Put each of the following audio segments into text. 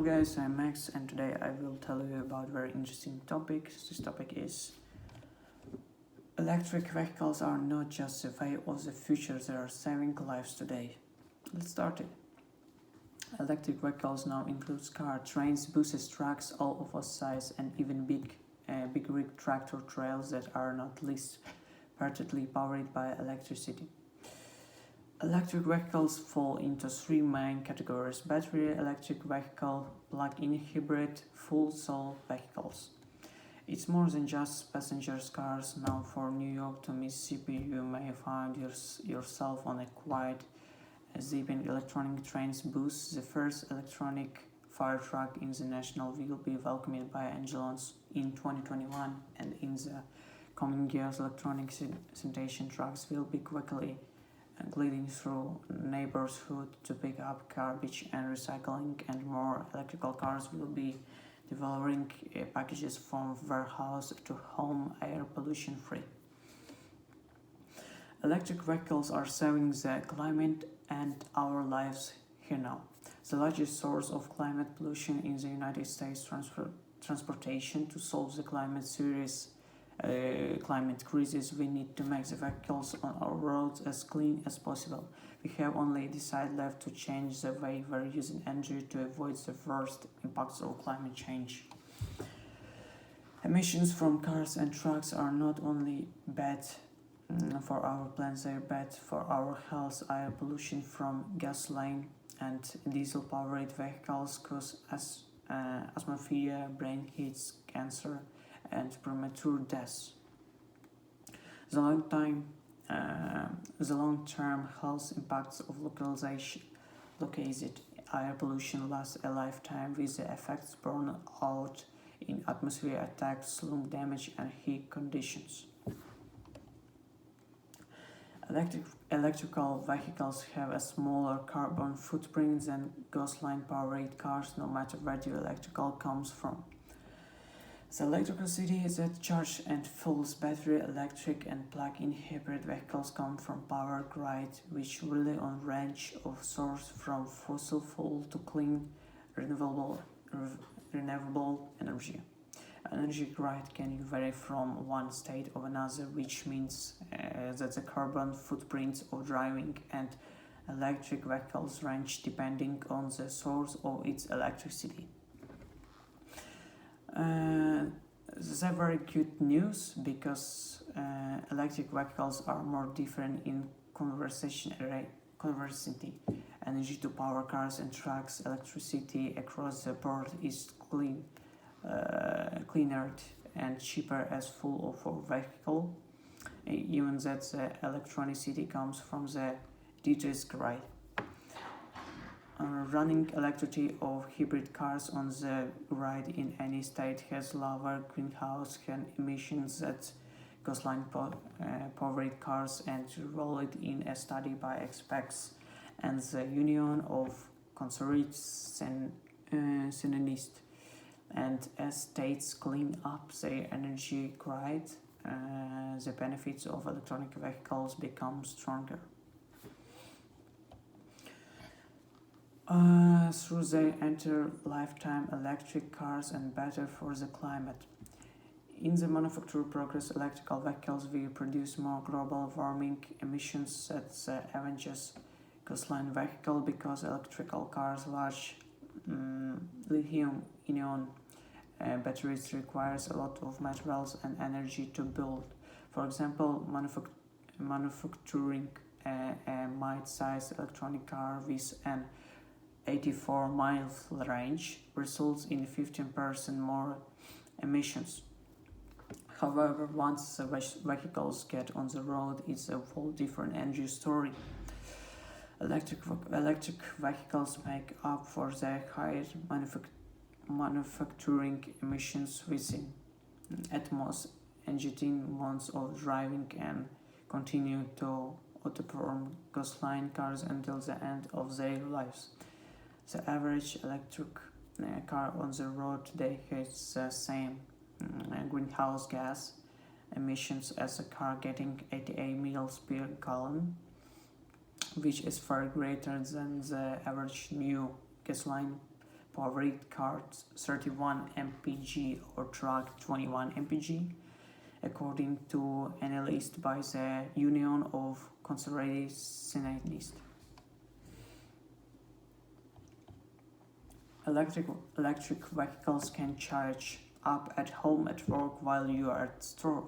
guys, I'm Max and today I will tell you about a very interesting topic. This topic is electric vehicles are not just the way of the future, they are saving lives today. Let's start it. Electric vehicles now includes cars, trains, buses, trucks, all of us size and even big rig tractor trails that are not least partly powered by electricity. Electric vehicles fall into three main categories: battery electric vehicle, plug-in hybrid, fuel cell vehicles. It's more than just passenger cars. Now from New York to Mississippi you may find yourself on a quiet, zipping electronic trains bus. The first electronic fire truck in the national will be welcomed by Angelons in 2021, and in the coming years electronic sanitation trucks will be quickly gliding through neighborhood to pick up garbage and recycling, and more electrical cars will be delivering packages from warehouse to home, air pollution free. Electric vehicles are saving the climate and our lives here now. The largest source of climate pollution in the United States, transportation. To solve the climate crisis, we need to make the vehicles on our roads as clean as possible. We have only decided left to change the way we're using energy to avoid the worst impacts of climate change. Emissions from cars and trucks are not only bad for our planet, they're bad for our health. Air pollution from gasoline and diesel-powered vehicles cause asthma, brain hits, cancer, and premature deaths. The long-term health impacts of localized air pollution last a lifetime, with the effects borne out in atmosphere attacks, lung damage, and heat conditions. Electrical vehicles have a smaller carbon footprint than gasoline-powered cars, no matter where the electrical comes from. The electricity that charges and fuels battery electric and plug-in hybrid vehicles come from power grids, which rely on a range of sources from fossil fuel to clean, renewable energy. Energy grid can vary from one state to another, which means that the carbon footprints of driving and electric vehicles range depending on the source of its electricity. This is very good news because electric vehicles are more different in conversity. Energy to power cars and trucks. Electricity across the board is cleaner and cheaper as fuel for vehicle, even that the electricity comes from the DJ's grid. Running electricity of hybrid cars on the grid in any state has lower greenhouse gas emissions than gasoline-powered cars, and rolled in a study by experts and the Union of Conservative Scientists. And as states clean up their energy grid, the benefits of electronic vehicles become stronger. Through their entire lifetime, electric cars are better for the climate. In the manufacture progress, electrical vehicles will produce more global warming emissions than the average gasoline vehicle, because electrical cars large lithium-ion batteries requires a lot of materials and energy to build. For example, manufacturing a mid-sized electronic car with an 84-mile range results in 15% more emissions. However, once the vehicles get on the road, it's a whole different energy story. Electric vehicles make up for their higher manufacturing emissions within at most 18 months of driving, and continue to outperform gasoline cars until the end of their lives. The average electric car on the road today has the same greenhouse gas emissions as a car getting 88 miles per gallon, which is far greater than the average new gasoline powered car 31 mpg or truck 21 mpg, according to analysis by the Union of Conservative Scientists. Electric vehicles can charge up at home, at work, while you are at store.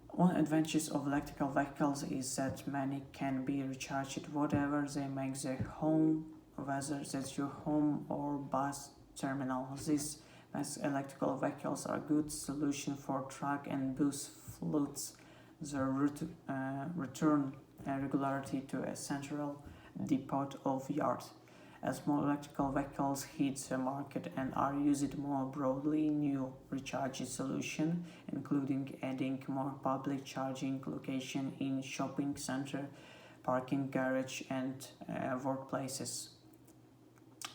One advantage of electrical vehicles is that many can be recharged at whatever they make their home, whether that's your home or bus terminal. These mass electrical vehicles are a good solution for truck and bus fleets. They return regularity to a central depot of yards. As more electrical vehicles hit the market and are used more broadly, new recharge solutions, including adding more public charging locations in shopping centers, parking garage, and workplaces,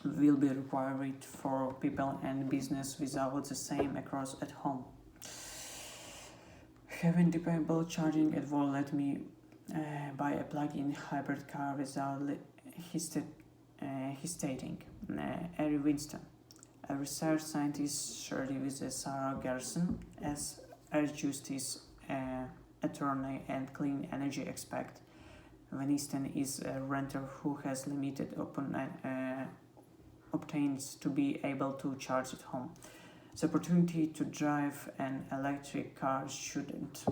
will be required for people and business without the same across at home. Having dependable charging at work let me buy a plug-in hybrid car without hesitating. Ari Winston, a research scientist shared with Sarah Gerson as Air Justice attorney and clean energy expert. Winston is a renter who has limited obtains to be able to charge at home. The opportunity to drive an electric car shouldn't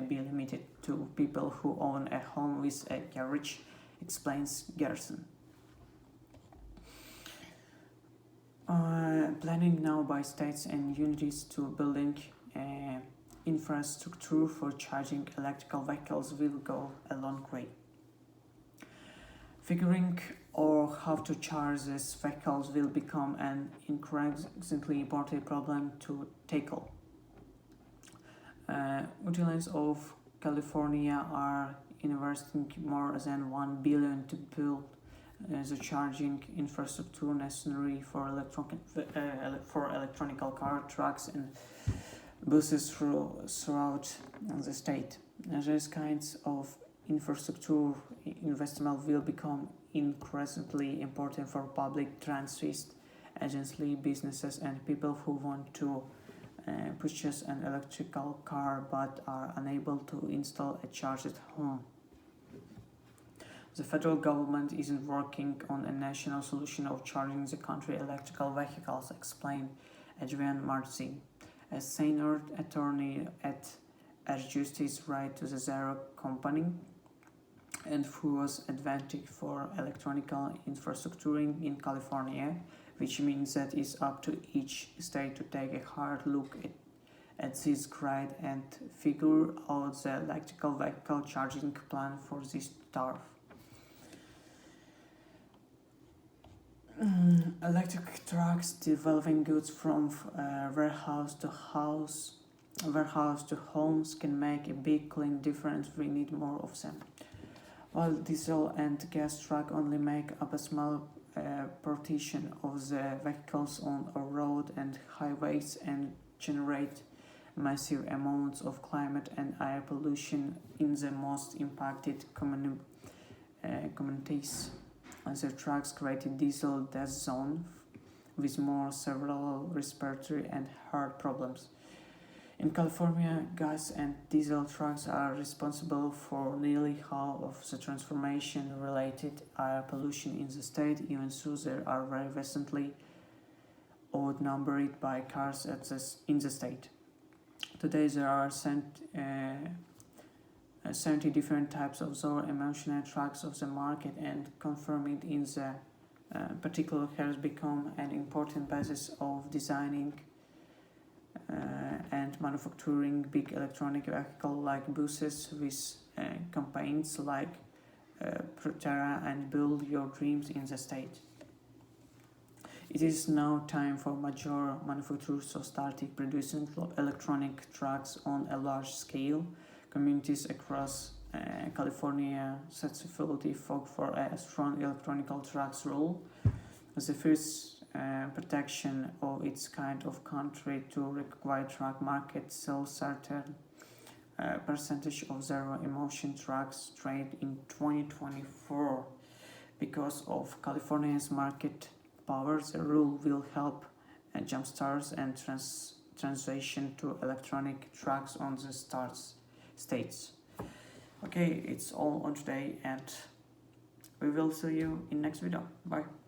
be limited to people who own a home with a garage, explains Gerson. Planning now by states and unities to building infrastructure for charging electrical vehicles will go a long way. Figuring out how to charge these vehicles will become an increasingly important problem to tackle. Utilities of California are investing more than $1 billion to build the charging infrastructure necessary for electronic car, trucks, and buses throughout the state. These kinds of infrastructure investment will become increasingly important for public transit agencies, businesses, and people who want to purchase an electrical car but are unable to install a charge at home. The federal government isn't working on a national solution of charging the country electrical vehicles, explained Adrian Marzi, a senior attorney at Air Justice Right to the Zero company, and who was advocating for electronic infrastructure in California, which means that it's up to each state to take a hard look at this grid and figure out the electrical vehicle charging plan for this turf. Electric trucks delivering goods from warehouse to homes can make a big clean difference. We need more of them. While diesel and gas trucks only make up a small portion of the vehicles on our road and highways and generate massive amounts of climate and air pollution in the most impacted communities. The trucks created diesel death zone with more several respiratory and heart problems. In California, gas and diesel trucks are responsible for nearly half of the transformation-related air pollution in the state, even though they are very vastly outnumbered by cars in the state. Today there are 70 different types of zero-emission trucks of the market, and confirming in the particular has become an important basis of designing and manufacturing big electronic vehicles like buses with campaigns like Proterra and Build Your Dreams in the state. It is now time for major manufacturers to start producing electronic trucks on a large scale. Communities across California successfully fought for a strong electronic trucks rule as the first protection of its kind of country to require truck market sell certain percentage of zero-emission trucks trade in 2024 because of California's market power. The rule will help jumpstarts and transition to electronic tracks on the states. Okay, it's all on today, and we will see you in next video. Bye.